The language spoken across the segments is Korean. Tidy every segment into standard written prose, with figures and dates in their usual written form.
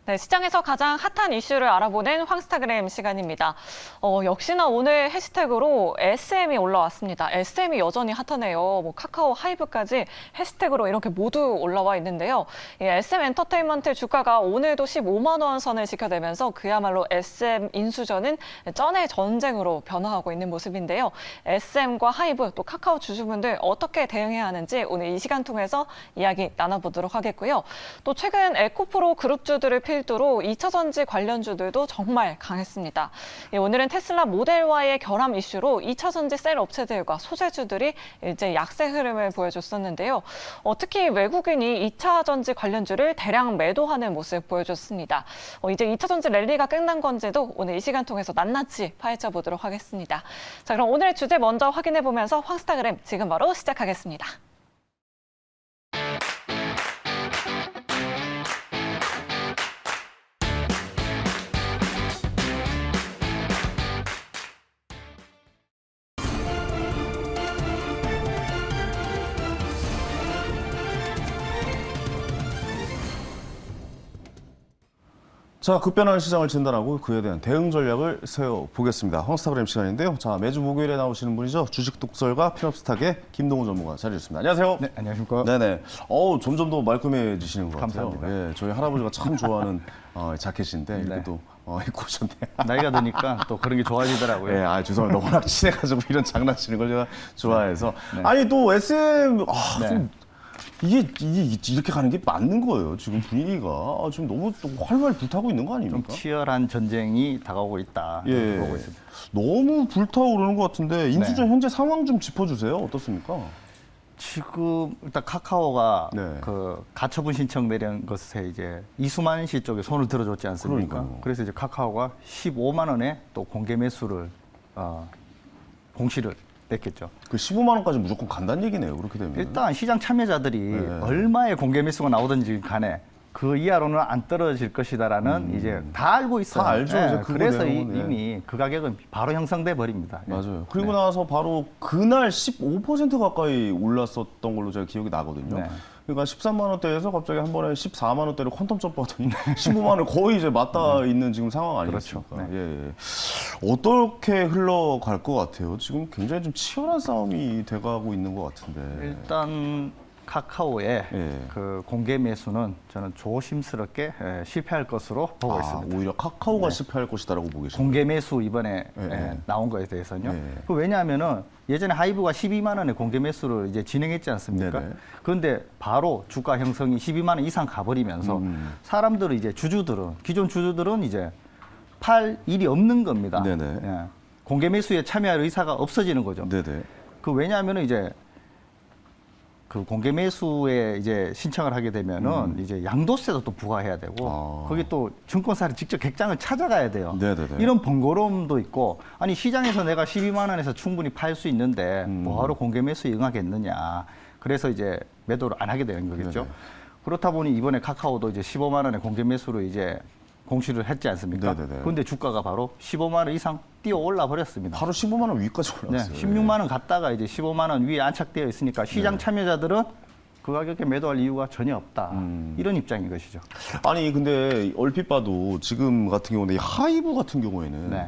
네, 시장에서 가장 핫한 이슈를 알아보는 황스타그램 시간입니다. 역시나 오늘 해시태그로 SM이 올라왔습니다. SM이 여전히 핫하네요. 뭐 카카오 하이브까지 해시태그로 이렇게 모두 올라와 있는데요. 이 SM 엔터테인먼트 주가가 오늘도 15만 원 선을 지켜내면서 그야말로 SM 인수전은 쩐의 전쟁으로 변화하고 있는 모습인데요. SM과 하이브 또 카카오 주주분들 어떻게 대응해야 하는지 오늘 이 시간 통해서 이야기 나눠보도록 하겠고요. 또 최근 에코프로 그룹주들을 필두로 2차전지 관련주들도 정말 강했습니다. 오늘은 테슬라 모델 Y의 결함 이슈로 2차전지 셀 업체들과 소재주들이 이제 약세 흐름을 보여줬었는데요. 특히 외국인이 2차전지 관련주를 대량 매도하는 모습 보여줬습니다. 이제 2차전지 랠리가 끝난 건지도 오늘 이 시간 통해서 낱낱이 파헤쳐 보도록 하겠습니다. 자, 그럼 오늘의 주제 먼저 확인해 보면서 황스타그램 지금 바로 시작하겠습니다. 자, 급변하는 시장을 진단하고 그에 대한 대응 전략을 세워보겠습니다. 황스타그램 시간인데요. 자, 매주 목요일에 나오시는 분이죠. 주식 독설가 필업스탁의 김동훈 전문가 자리했습니다. 안녕하세요. 네, 안녕하십니까. 네네. 점점 더 말끔해지시는 것 같아요. 감사합니다. 예, 저희 할아버지가 참 좋아하는 자켓인데 이렇게 네. 또 입고 오셨네요. 나이가 드니까 또 그런 게 좋아지더라고요. 예, 죄송합니다. 워낙 친해가지고 이런 장난치는 걸 제가 좋아해서. 네. 아니, 또 SM, 네. 좀 이게 이렇게 가는 게 맞는 거예요. 지금 분위기가 지금 너무 좀 활활 불타고 있는 거 좀 아닙니까? 치열한 전쟁이 다가오고 있다. 이렇게 예, 보고 있습니다. 너무 불타오르는 것 같은데 인수전 현재 상황 좀 짚어주세요. 어떻습니까? 지금 일단 카카오가 네. 그 가처분 신청 내린 것에 이제 이수만 씨 쪽에 손을 들어줬지 않습니까? 그러니까요. 그래서 이제 카카오가 15만 원에 또 공개 매수를 공시를 냈겠죠. 그 15만 원까지 무조건 간다는 얘기네요. 그렇게 되면. 일단 시장 참여자들이 네. 얼마의 공개 매수가 나오든지 간에 그 이하로는 안 떨어질 것이다라는 이제 다 알고 있어요. 다 알죠. 이제 그거 그래서 내용은, 이미 그 가격은 바로 형성돼 버립니다. 맞아요. 그리고 나서 바로 그날 15% 가까이 올랐었던 걸로 제가 기억이 나거든요. 네. 그러니까 13만 원대에서 갑자기 한 번에 14만 원대로 퀀텀 점프하더니 15만 원 거의 이제 맞닿아 있는 지금 상황 아니겠습니까? 그렇죠. 네. 예. 어떻게 흘러갈 것 같아요? 지금 굉장히 좀 치열한 싸움이 돼가고 있는 것 같은데. 일단 카카오의 예. 그 공개 매수는 저는 조심스럽게 실패할 것으로 보고 있습니다. 오히려 카카오가 실패할 것이다라고 보고 계십니다. 공개 매수 이번에 예. 나온 거에 대해서는요. 예. 그 왜냐하면은 예전에 하이브가 12만 원에 공개 매수를 이제 진행했지 않습니까? 네네. 그런데 바로 주가 형성이 12만 원 이상 가버리면서 사람들은 이제 기존 주주들은 이제 팔 일이 없는 겁니다. 네네. 예. 공개 매수에 참여할 의사가 없어지는 거죠. 네네. 그 왜냐하면은 이제 그 공개 매수에 이제 신청을 하게 되면은 이제 양도세도 또 부과해야 되고 거기 또 증권사를 직접 객장을 찾아가야 돼요. 네네네. 이런 번거로움도 있고 아니 시장에서 내가 12만 원에서 충분히 팔 수 있는데 뭐하러 공개 매수에 응하겠느냐. 그래서 이제 매도를 안 하게 되는 거겠죠. 네네. 그렇다 보니 이번에 카카오도 이제 15만 원의 공개 매수로 이제 공시를 했지 않습니까? 네네네. 그런데 주가가 바로 15만 원 이상 뛰어 올라 버렸습니다. 바로 15만 원 위까지 네, 올랐어요. 16만 원 갔다가 이제 15만 원 위에 안착되어 있으니까 시장 참여자들은 그 가격에 매도할 이유가 전혀 없다. 이런 입장인 것이죠. 아니 근데 얼핏 봐도 지금 같은 경우는 이 하이브 같은 경우에는 네.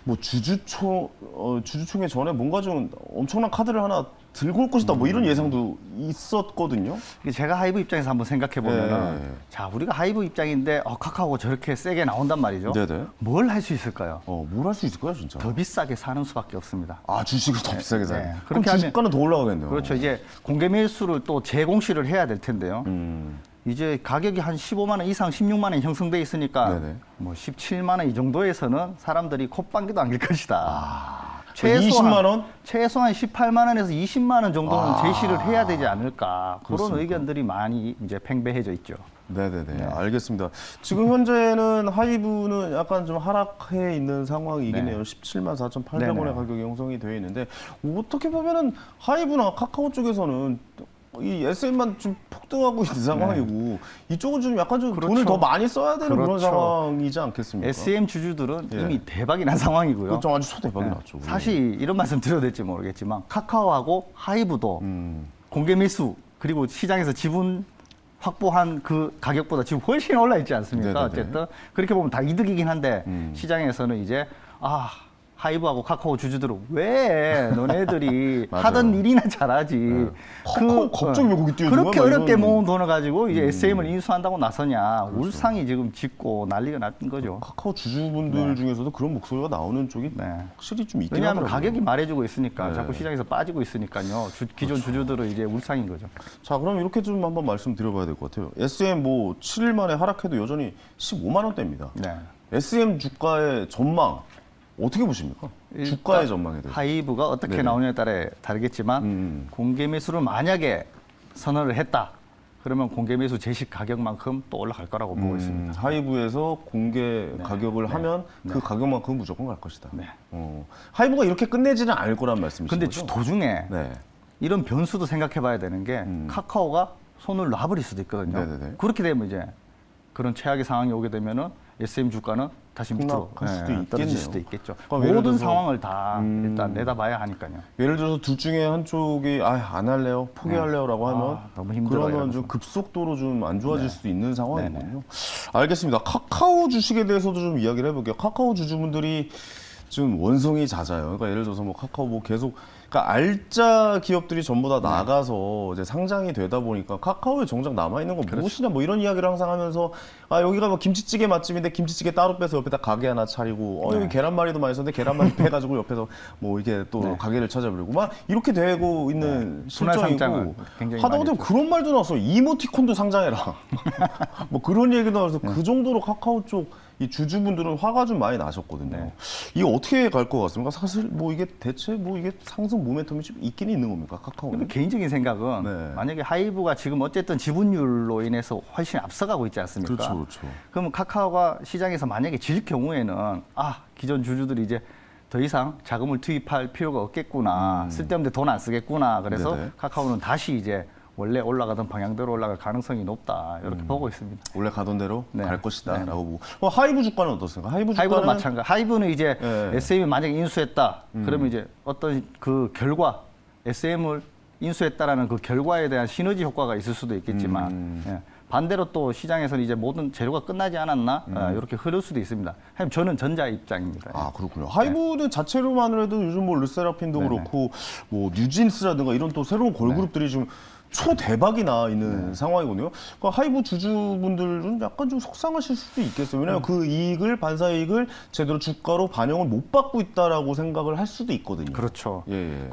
뭐 주주총회 전에 뭔가 좀 엄청난 카드를 하나 들고 올 것이다 뭐 이런 예상도 있었거든요. 이게 제가 하이브 입장에서 한번 생각해 보면은 네. 자 우리가 하이브 입장인데 카카오가 저렇게 세게 나온단 말이죠. 네네. 뭘 할 수 있을까요? 뭘 할 수 있을까요 진짜? 더 비싸게 사는 수밖에 없습니다. 주식을 더 비싸게 사요. 네. 그럼 그렇게 하면- 주식가는 더 올라가겠네요. 그렇죠. 이제 공개 매수를 또 재공시를 해야 될 텐데요. 이제 가격이 한 15만 원 이상 16만 원 형성돼 있으니까 네네. 뭐 17만 원 이 정도에서는 사람들이 콧방귀도 안길 것이다. 20만 원? 최소한 18만 원에서 20만 원 정도는 제시를 해야 되지 않을까. 그런 그렇습니까? 의견들이 많이 이제 팽배해져 있죠. 네네네. 알겠습니다. 지금 현재는 하이브는 약간 좀 하락해 있는 상황이긴 해요. 17만 4,800원의 네네. 가격이 형성이 되어 있는데 어떻게 보면은 하이브나 카카오 쪽에서는 이 SM만 좀 폭등하고 있는 상황이고 이쪽은 좀 약간 좀 그렇죠. 돈을 더 많이 써야 되는 그런 그렇죠. 상황이지 않겠습니까? SM 주주들은 예. 이미 대박이 난 상황이고요. 그렇죠. 아주 초대박이 네. 났죠. 사실 이런 말씀 드려도 될지 모르겠지만 카카오하고 하이브도 공개 매수 그리고 시장에서 지분 확보한 그 가격보다 지금 훨씬 올라 있지 않습니까? 네네네. 어쨌든 그렇게 보면 다 이득이긴 한데 시장에서는 이제 하이브하고 카카오 주주들은 왜 너네들이 맞아요. 하던 일이나 잘하지. 카카오 갑자기 왜 거기 뛰어든 그렇게 거야? 막 어렵게 이런. 모은 돈을 가지고 이제 SM을 인수한다고 나서냐. 울상이 지금 짓고 난리가 났던 거죠. 카카오 주주분들 중에서도 그런 목소리가 나오는 쪽이 네. 확실히 좀 있긴 왜냐하면 하더라고요. 가격이 말해주고 있으니까 네. 자꾸 시장에서 빠지고 있으니까요. 기존 주주들은 이제 울상인 거죠. 자, 그럼 이렇게 좀 한번 말씀드려봐야 될 것 같아요. SM 뭐 7일 만에 하락해도 여전히 15만 원대입니다. 네. SM 주가의 전망 어떻게 보십니까? 주가의 전망에 대해서. 하이브가 어떻게 네네. 나오냐에 따라 다르겠지만 공개 매수를 만약에 선언을 했다. 그러면 공개 매수 제시 가격만큼 또 올라갈 거라고 보고 있습니다. 하이브에서 공개 가격을 하면 그 가격만큼 무조건 갈 것이다. 네. 하이브가 이렇게 끝내지는 않을 거란 말씀이신 근데 거죠? 도중에 네. 이런 변수도 생각해 봐야 되는 게 카카오가 손을 놔버릴 수도 있거든요. 네네네. 그렇게 되면 이제 그런 최악의 상황이 오게 되면은 SM 주가는 다시 밑으로 폭락할 수도 떨어질 있겠네요. 수도 있겠죠. 그럼 예를 모든 들어서- 상황을 다 일단 내다봐야 하니까요. 예를 들어서 둘 중에 한쪽이 안 할래요, 포기할래요라고 하면 너무 힘들어요, 그러면 이러면서. 좀 급속도로 좀 안 좋아질 수도 있는 상황이거든요. 네네. 알겠습니다. 카카오 주식에 대해서도 좀 이야기를 해볼게요. 카카오 주주분들이 좀 원성이 잦아요. 그러니까 예를 들어서 뭐 카카오 뭐 계속 그러니까 알짜 기업들이 전부 다 나가서 이제 상장이 되다 보니까 카카오에 정작 남아 있는 건 무엇이냐 뭐 이런 이야기를 항상 하면서 여기가 뭐 김치찌개 맛집인데 김치찌개 따로 빼서 옆에다 가게 하나 차리고 여기 계란말이도 맛있었는데 계란말이 빼가지고 옆에서 뭐 이렇게 또 가게를 찾아버리고 막 이렇게 되고 있는 분할 상장을 실정이고 굉장히 하다못해 많이 했죠. 그런 말도 나왔어. 이모티콘도 상장해라. 뭐 그런 얘기도 나와서 그 정도로 카카오 쪽 이 주주분들은 화가 좀 많이 나셨거든요. 이게 어떻게 갈 것 같습니까? 사실 뭐 이게 대체 뭐 이게 상승 모멘텀이 좀 있긴 있는 겁니까? 카카오는? 근데 개인적인 생각은 네. 만약에 하이브가 지금 어쨌든 지분율로 인해서 훨씬 앞서가고 있지 않습니까? 그렇죠, 그렇죠. 그러면 카카오가 시장에서 만약에 질 경우에는 기존 주주들이 이제 더 이상 자금을 투입할 필요가 없겠구나. 쓸데없는데 돈 안 쓰겠구나. 그래서 네네. 카카오는 다시 이제 원래 올라가던 방향대로 올라갈 가능성이 높다. 이렇게 보고 있습니다. 원래 가던 대로 네. 갈 것이다 네. 라고 보고 하이브 주가는 어떻습니까? 하이브 하이브도 주가는 마찬가지. 하이브는 이제 네. SM이 만약에 인수했다. 그러면 이제 어떤 그 결과 SM을 인수했다라는 그 결과에 대한 시너지 효과가 있을 수도 있겠지만 예. 반대로 또 시장에서는 이제 모든 재료가 끝나지 않았나 이렇게 흐를 수도 있습니다. 하지만 저는 전자 입장입니다. 그렇군요. 하이브는 자체로만 해도 요즘 뭐 르세라핌도 네네. 그렇고 뭐 뉴진스라든가 이런 또 새로운 걸그룹들이 지금 초대박이 나 있는 상황이거든요. 그러니까 하이브 주주분들은 약간 좀 속상하실 수도 있겠어요. 왜냐하면 그 이익을 반사이익을 제대로 주가로 반영을 못 받고 있다라고 생각을 할 수도 있거든요. 그렇죠. 예.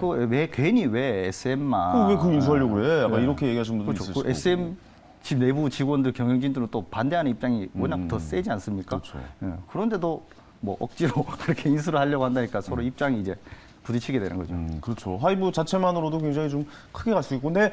괜히 왜 SM만 왜 그거 인수하려고 그래? 약간 이렇게 얘기하시는 분들 그렇죠. 있으시고. 그 SM 집 내부 직원들 경영진들은 또 반대하는 입장이 워낙 더 세지 않습니까? 그렇죠. 예. 그런데도 뭐 억지로 그렇게 인수를 하려고 한다니까 서로 입장이 이제 부딪히게 되는 거죠. 그렇죠. 하이브 자체만으로도 굉장히 좀 크게 갈 수 있고, 근데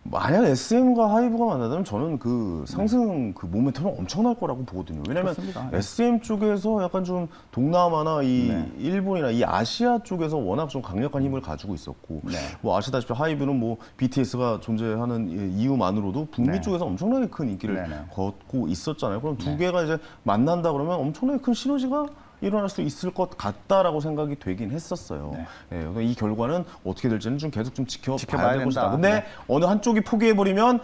만약 SM과 하이브가 만나면 저는 그 상승 그 모멘텀은 엄청날 거라고 보거든요. 왜냐하면 그렇습니다. SM 쪽에서 약간 좀 동남아나 이 일본이나 이 아시아 쪽에서 워낙 좀 강력한 힘을 가지고 있었고, 뭐 아시다시피 하이브는 뭐 BTS가 존재하는 이유만으로도 북미 쪽에서 엄청나게 큰 인기를 걷고 있었잖아요. 그럼 두 개가 이제 만난다 그러면 엄청나게 큰 시너지가 일어날 수 있을 것 같다라고 생각이 되긴 했었어요. 예, 이 결과는 어떻게 될지는 좀 계속 좀 지켜봐야 될 것이다. 된다. 근데 어느 한쪽이 포기해버리면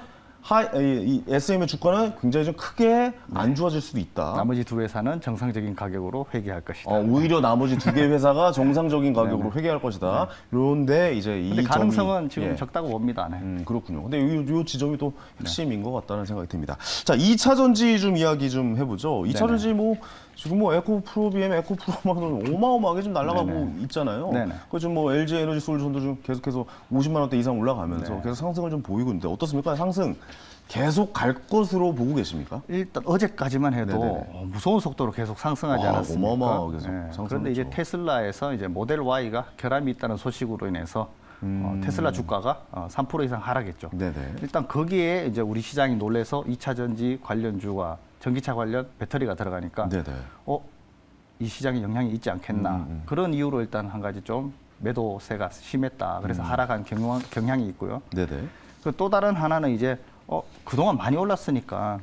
이 SM의 주가는 굉장히 좀 크게 안 좋아질 수도 있다. 나머지 두 회사는 정상적인 가격으로 회귀할 것이다. 오히려 나머지 두 개 회사가 정상적인 가격으로 회귀할 것이다. 그런데 이제 이 근데 가능성은 점이, 지금 적다고 봅니다. 네. 그렇군요. 근데 요 지점이 또 핵심인 것 같다는 생각이 듭니다. 자, 2차 전지 좀 이야기 좀 해보죠. 2차 전지 뭐 지금 뭐 에코프로비엠, 에코프로만은 어마어마하게 좀 날아가고 있잖아요. 그 지금 뭐 LG 에너지 솔루션도 좀 계속해서 50만 원대 이상 올라가면서 계속 상승을 좀 보이고 있는데 어떻습니까? 상승 계속 갈 것으로 보고 계십니까? 일단 어제까지만 해도 무서운 속도로 계속 상승하지 않았습니까? 어마어마하게 상승했죠. 그런데 이제 테슬라에서 이제 모델 Y가 결함이 있다는 소식으로 인해서 테슬라 주가가 3% 이상 하락했죠. 일단 거기에 이제 우리 시장이 놀래서 2차 전지 관련주와 전기차 관련 배터리가 들어가니까 이 시장에 영향이 있지 않겠나. 그런 이유로 일단 한 가지 좀 매도세가 심했다. 그래서 하락한 경향이 있고요. 그 또 다른 하나는 이제 그동안 많이 올랐으니까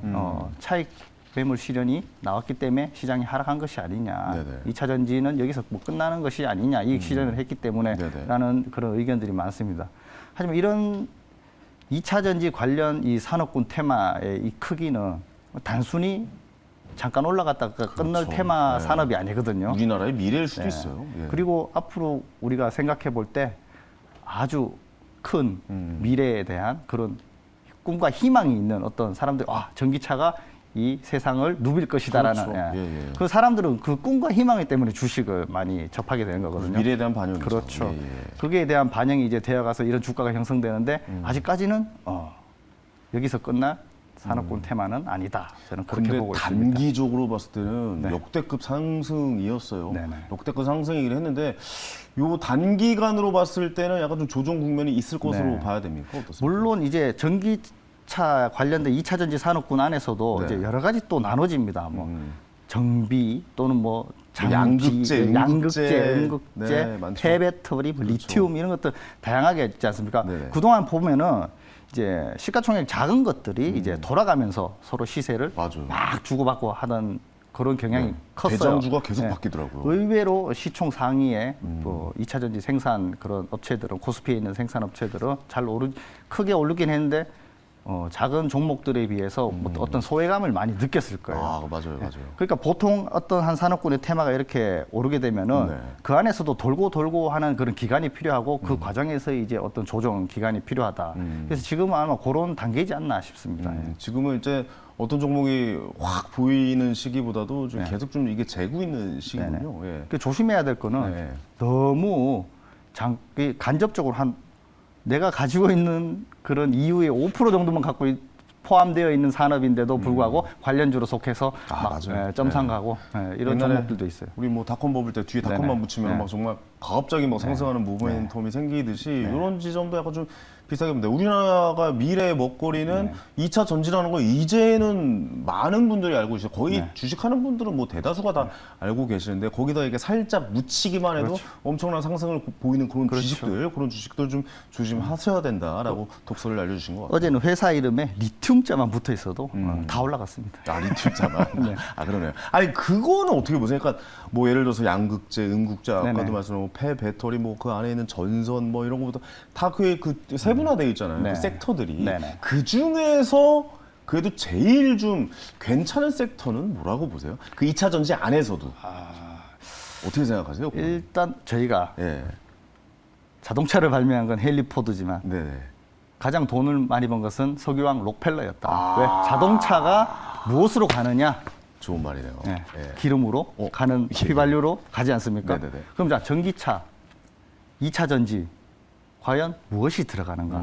차익 매물 실현이 나왔기 때문에 시장이 하락한 것이 아니냐. 2차 전지는 여기서 뭐 끝나는 것이 아니냐. 이익 실현을 했기 때문에 라는 그런 의견들이 많습니다. 하지만 이런 2차 전지 관련 이 산업군 테마의 이 크기는 단순히 잠깐 올라갔다가 끝날 테마 네. 산업이 아니거든요. 우리나라의 미래일 수도 네. 있어요. 예. 그리고 앞으로 우리가 생각해 볼 때 아주 큰 미래에 대한 그런 꿈과 희망이 있는 어떤 사람들, 전기차가 이 세상을 누빌 것이다라는 그렇죠. 예, 예. 그 사람들은 그 꿈과 희망 때문에 주식을 많이 접하게 되는 거거든요. 미래에 대한 반영이죠. 그렇죠. 예, 예. 거기에 대한 반영이 이제 되어가서 이런 주가가 형성되는데 아직까지는 여기서 끝날 산업군 테마는 아니다. 저는 그렇게 근데 보고 있습니다. 단기적으로 봤을 때는 네. 역대급 상승이었어요. 네네. 역대급 상승이긴 했는데 요 단기간으로 봤을 때는 약간 좀 조정 국면이 있을 것으로 네. 봐야 됩니까? 어떻습니까? 물론 이제 전기차 관련된 2차 전지 산업군 안에서도 네. 이제 여러 가지 또 나눠집니다. 뭐 정비 또는 뭐 장비, 양극재, 양극재, 응급제. 응급재, 네, 많죠. 폐배터리, 뭐 리튬 이런 것들 다양하게 있지 않습니까? 네네. 그동안 보면은 이제 시가총액 작은 것들이 이제 돌아가면서 서로 시세를 맞아요. 막 주고받고 하던 그런 경향이 네. 컸어요. 대장주가 계속 네. 바뀌더라고요. 의외로 시총 상위에 또 2차 전지 생산 그런 업체들은 코스피에 있는 생산 업체들은 잘 크게 오르긴 했는데 작은 종목들에 비해서 어떤 소외감을 많이 느꼈을 거예요. 아, 맞아요, 맞아요. 그러니까 보통 어떤 한 산업군의 테마가 이렇게 오르게 되면은 네. 그 안에서도 돌고 하는 그런 기간이 필요하고 그 과정에서 이제 어떤 조정 기간이 필요하다. 그래서 지금은 아마 그런 단계이지 않나 싶습니다. 지금은 이제 어떤 종목이 확 보이는 시기보다도 좀 네. 계속 좀 이게 재고 있는 시기군요. 예. 그 조심해야 될 거는 네. 너무 간접적으로 내가 가지고 있는 그런 이유의 5% 정도만 포함되어 있는 산업인데도 불구하고 관련주로 속해서 막 맞아요. 점상 가고 이런 옛날에 종목들도 있어요. 우리 뭐 닷컴 버블 때 뒤에 닷컴만 네네. 붙이면 네. 막 정말 갑자기 막 상승하는 모멘텀이 생기듯이 이런 지점도 약간 좀 비슷하게 봅니다. 우리나라가 미래의 먹거리는 2차 전지라는 거 이제는 많은 분들이 알고 계시죠. 거의 주식하는 분들은 뭐 대다수가 다 알고 계시는데 거기다 이게 살짝 묻히기만 해도 엄청난 상승을 보이는 그런 주식들 좀 조심하셔야 된다라고 독서를 알려주신 것 같아요. 어제는 회사 이름에 리튬자만 붙어 있어도 다 올라갔습니다. 아, 리튬자만. 아, 그러네요. 아니, 그거는 어떻게 보세요? 그러니까 뭐 예를 들어서 양극재, 응극재, 아까도 네네. 말씀하신 폐배터리, 뭐 그 안에 있는 전선 뭐 이런 것부터 다 그 세분화되어 있잖아요. 네. 그 섹터들이. 네네. 그 중에서 그래도 제일 좀 괜찮은 섹터는 뭐라고 보세요? 그 2차 전지 안에서도. 어떻게 생각하세요? 그건? 일단 저희가 예. 자동차를 발명한 건 헨리 포드지만 네네. 가장 돈을 많이 번 것은 석유왕 록펠러였다. 아. 왜? 자동차가 무엇으로 가느냐? 좋은 말이네요. 네. 예. 기름으로 가는 휘발유로 가지 않습니까? 네네네. 그럼 자 전기차, 2차 전지 과연 무엇이 들어가는가?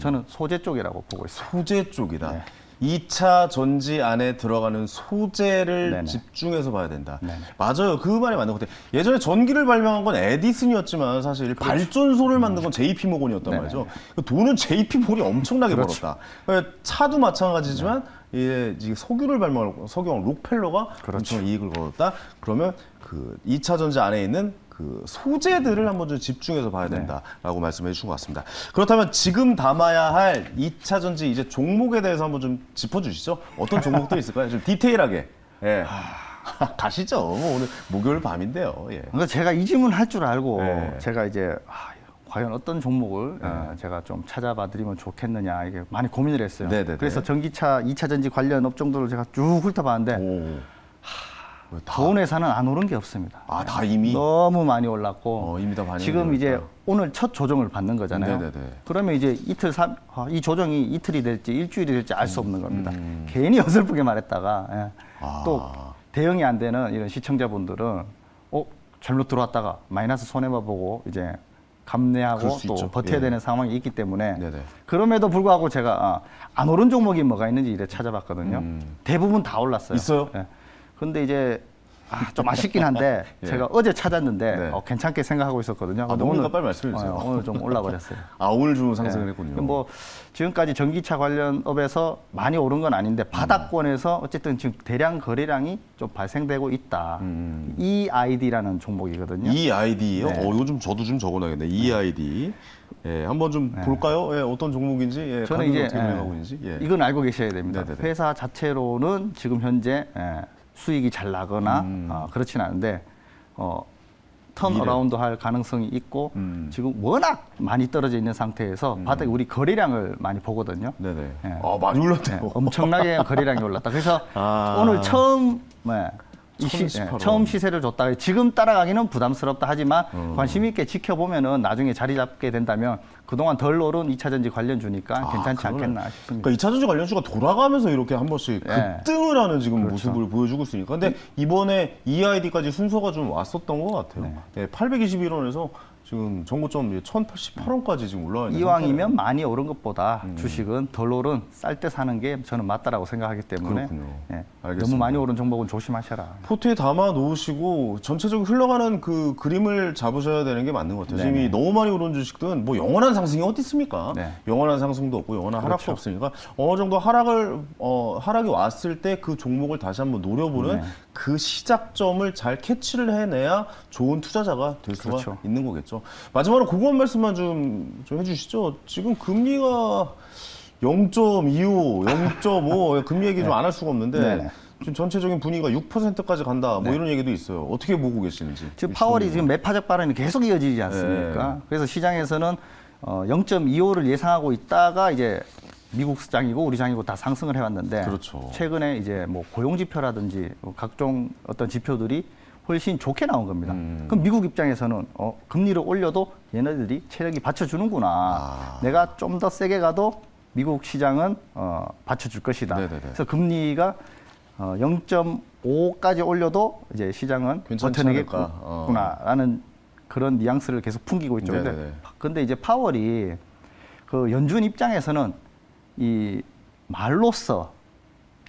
저는 소재 쪽이라고 보고 있습니다. 소재 쪽이다. 네. 2차 전지 안에 들어가는 소재를 네네. 집중해서 봐야 된다. 네네. 맞아요. 그 말이 맞는 것 같아요. 예전에 전기를 발명한 건 에디슨이었지만 사실 발전소를 만든 건 JP 모건이었단 네네. 말이죠. 돈은 JP 모건이 엄청나게 그렇죠. 벌었다. 그러니까 차도 마찬가지지만 이제 석유를 발명한 석유왕 록펠러가 그렇죠. 엄청난 이익을 거뒀다. 그러면 그 2차 전지 안에 있는 그 소재들을 한번 좀 집중해서 봐야 된다라고 말씀해 주신 것 같습니다. 그렇다면 지금 담아야 할 2차 전지 이제 종목에 대해서 한번 좀 짚어주시죠. 어떤 종목들이 있을까요? 좀 디테일하게. 예. 가시죠. 뭐 오늘 목요일 밤인데요. 예. 그러니까 제가 이 질문 할 줄 알고 네. 제가 이제 과연 어떤 종목을 제가 좀 찾아봐 드리면 좋겠느냐 이게 많이 고민을 했어요. 네네네. 그래서 전기차 2차 전지 관련 업종들을 제가 쭉 훑어봤는데 오. 좋은 회사는 안 오른 게 없습니다. 아, 다 이미 너무 많이 올랐고 이미 다 반영이 지금 이제 되었다. 오늘 첫 조정을 받는 거잖아요. 네네네. 그러면 이제 이 조정이 이틀이 될지 일주일이 될지 알 수 없는 겁니다. 괜히 어설프게 말했다가 또 대응이 안 되는 이런 시청자분들은 잘못 들어왔다가 마이너스 손해만 보고 이제 감내하고 그럴 수 또 있죠. 버텨야 예. 되는 상황이 있기 때문에 네네. 그럼에도 불구하고 제가 안 오른 종목이 뭐가 있는지 이래 찾아봤거든요. 대부분 다 올랐어요. 있어요? 예. 근데 이제 좀 아쉽긴 한데 예. 제가 어제 찾았는데 네. 괜찮게 생각하고 있었거든요. 근데 뭡니까? 빨리 말씀해 주세요. 오늘 좀 올라버렸어요. 아, 오늘 좀 상승을 했군요. 뭐 지금까지 전기차 관련 업에서 많이 오른 건 아닌데 바닥권에서 어쨌든 지금 대량 거래량이 좀 발생되고 있다. EID라는 종목이거든요. EID요? 네. 요즘 저도 좀 적어놔야겠네. EID. 예, 한번 좀 볼까요? 예, 어떤 종목인지, 예, 저는 가격이 이제 어떻게 진행하고 있는지. 예. 이건 알고 계셔야 됩니다. 네네네. 회사 자체로는 지금 현재 수익이 잘 나거나 그렇진 않은데 턴어라운드 할 가능성이 있고 지금 워낙 많이 떨어져 있는 상태에서 바닥에 우리 거래량을 많이 보거든요. 네네. 예. 많이 올랐대요. 네, 엄청나게 거래량이 올랐다. 그래서 오늘 처음 처음 시세를 줬다. 지금 따라가기는 부담스럽다 하지만 관심 있게 지켜보면은 나중에 자리 잡게 된다면 그동안 덜 오른 2차전지 관련주니까 괜찮지 않겠나 싶습니다. 그러니까 2차전지 관련주가 돌아가면서 이렇게 한 번씩 네. 급등을 하는 지금 그렇죠. 모습을 보여주고 있으니까. 근데 이번에 EID까지 순서가 좀 왔었던 것 같아요. 네. 821원에서 지금 정고점 1088원까지 지금 올라와 있는 이왕이면 상태예요. 많이 오른 것보다 주식은 덜 오른 쌀 때 사는 게 저는 맞다라고 생각하기 때문에 그렇군요. 예, 알겠습니다. 너무 많이 오른 종목은 조심하셔라. 포트에 담아 놓으시고 전체적으로 흘러가는 그 그림을 잡으셔야 되는 게 맞는 것 같아요. 지금 이 너무 많이 오른 주식들은 뭐 영원한 상승이 어디 있습니까? 네. 영원한 상승도 없고 영원한 하락도 없으니까 어느 정도 하락이 왔을 때 그 종목을 다시 한번 노려보는 그 시작점을 잘 캐치를 해내야 좋은 투자자가 될 수가 그렇죠. 있는 거겠죠. 마지막으로 그것 말씀만 좀 해주시죠. 지금 금리가 0.25, 0.5 금리 얘기 좀 안 할 수가 없는데 네네. 지금 전체적인 분위기가 6%까지 간다. 뭐 이런 얘기도 있어요. 어떻게 보고 계시는지. 지금 파월이 지금 매파적 발언이 계속 이어지지 않습니까? 그래서 시장에서는 0.25를 예상하고 있다가 이제 미국 시장이고 우리 시장이고 다 상승을 해왔는데 그렇죠. 최근에 최근에 이제 뭐 고용 지표라든지 각종 어떤 지표들이 훨씬 좋게 나온 겁니다. 그럼 미국 입장에서는 금리를 올려도 얘네들이 체력이 받쳐주는구나. 내가 좀 더 세게 가도 미국 시장은 받쳐줄 것이다. 네네네. 그래서 금리가 0.5까지 올려도 이제 시장은 괜찮지 버텨내겠구나라는 그런 뉘앙스를 계속 풍기고 있죠. 네네네. 근데 이제 파월이 그 연준 입장에서는 이 말로써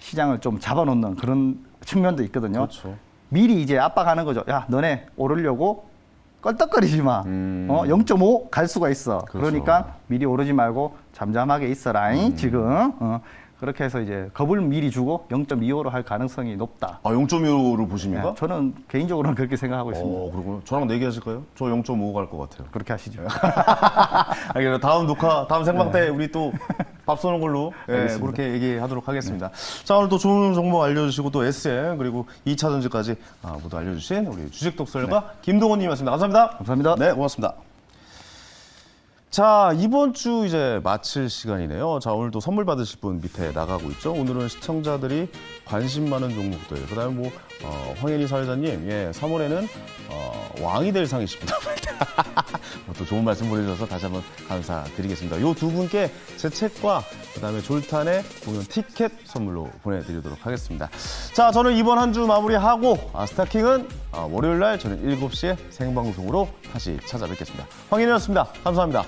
시장을 좀 잡아놓는 그런 측면도 있거든요. 그렇죠. 미리 이제 압박하는 거죠. 야, 너네 오르려고 껄떡거리지 마. 0.5 갈 수가 있어. 그렇죠. 그러니까 미리 오르지 말고 잠잠하게 있어라. 지금 그렇게 해서 이제 겁을 미리 주고 0.25로 할 가능성이 높다. 0.25를 보십니까? 네, 저는 개인적으로는 그렇게 생각하고 있습니다. 그렇군요. 저랑 내기하실까요? 저 0.5 갈 것 같아요. 그렇게 하시죠. 알겠습니다. 다음 생방 때 우리 또 밥 쏘는 걸로 알겠습니다. 그렇게 얘기하도록 하겠습니다. 자, 오늘 또 좋은 정보 알려주시고 또 SM 그리고 2차 전지까지 모두 알려주신 우리 주식 독설가 김동원님이었습니다. 감사합니다. 감사합니다. 네, 고맙습니다. 자, 이번 주 이제 마칠 시간이네요. 자, 오늘도 선물 받으실 분 밑에 나가고 있죠. 오늘은 시청자들이 관심 많은 종목들. 그다음에 뭐 황현희 사회자님, 3월에는 왕이 될 상이십니다. 또 좋은 말씀 보내주셔서 다시 한번 감사드리겠습니다. 이 두 분께 제 책과 그다음에 졸탄의 공연 티켓 선물로 보내드리도록 하겠습니다. 자, 저는 이번 한 주 마무리하고 스타킹은 월요일 날 저는 7시에 생방송으로 다시 찾아뵙겠습니다. 황현희였습니다. 감사합니다.